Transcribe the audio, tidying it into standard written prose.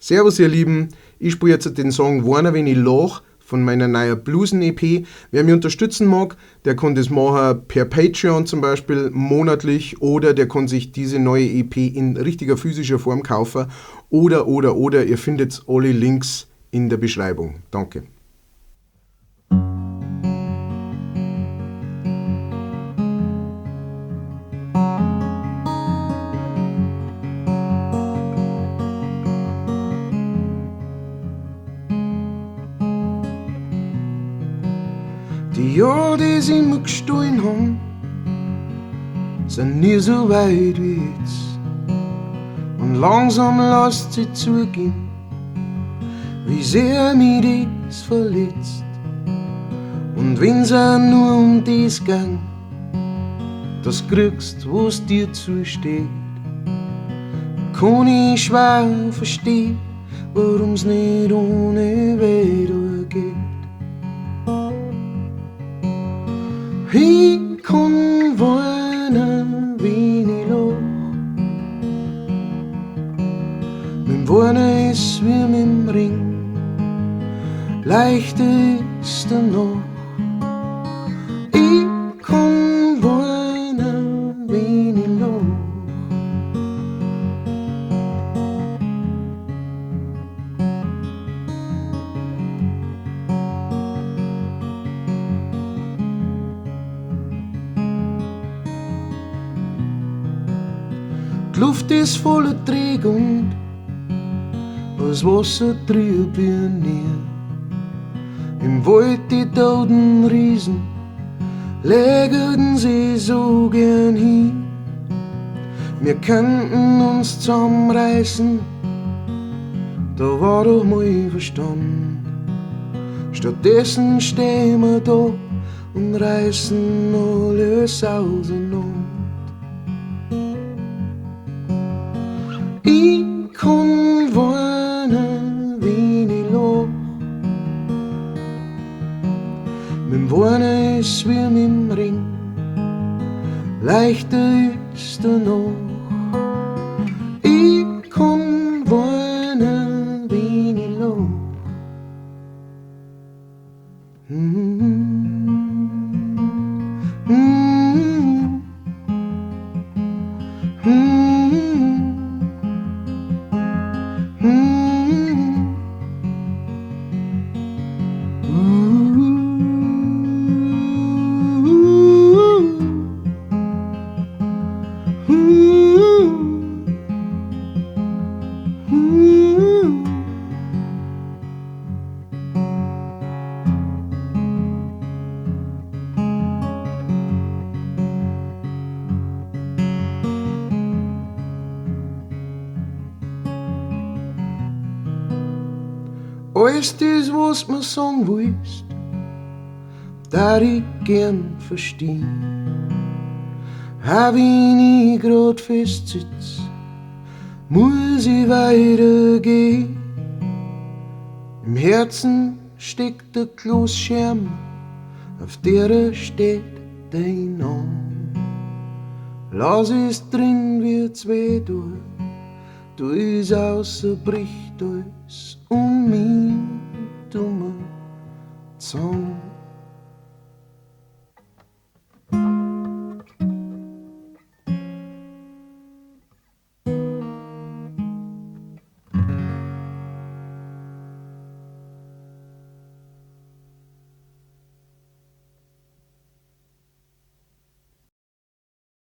Servus ihr Lieben, ich spiele jetzt den Song Warner wenn ich lach von meiner neuen Bluesen-EP. Wer mich unterstützen mag, der kann das machen per Patreon zum Beispiel monatlich oder der kann sich diese neue EP in richtiger physischer Form kaufen oder, ihr findet alle Links in der Beschreibung. Danke. Die Jahre, die sie mir gestohlen haben, sind nie so weit wie jetzt. Und langsam lasst sie zugehen, wie sehr mich das verletzt. Und wenn's auch nur um das ging, das kriegst, was dir zusteht, kann ich schwer verstehen, warum's nicht ohne weitergeht. Ich kann weinen, wenn ich lach. Mein Weinen ist wie mit dem Ring, leichter ist danach. Ich kann weinen, wenn ich lach. Die Luft ist voller Träg und das Wasser trüb wie Meer. Im Wald die toten Riesen legten sie so gern hin. Wir könnten uns zusammenreißen, da war doch mal Verstand. Stattdessen stehen wir da und reißen alles auseinander. Ich kann weinen, wenn ich lach. Mein Weinen ist wie mit dem Ring, leichter ist danach. Ich kann weinen, wenn ich lach. Alles das, was mir sagen willst, darf ich gern verstehen. Auch wenn ich grad festsitz, muss ich weitergehen. Im Herzen steckt der Kloßscherm, auf der steht dein Name. Lass es drin, wird's weh tun, du is außer bricht alles um mich dummer Zahn.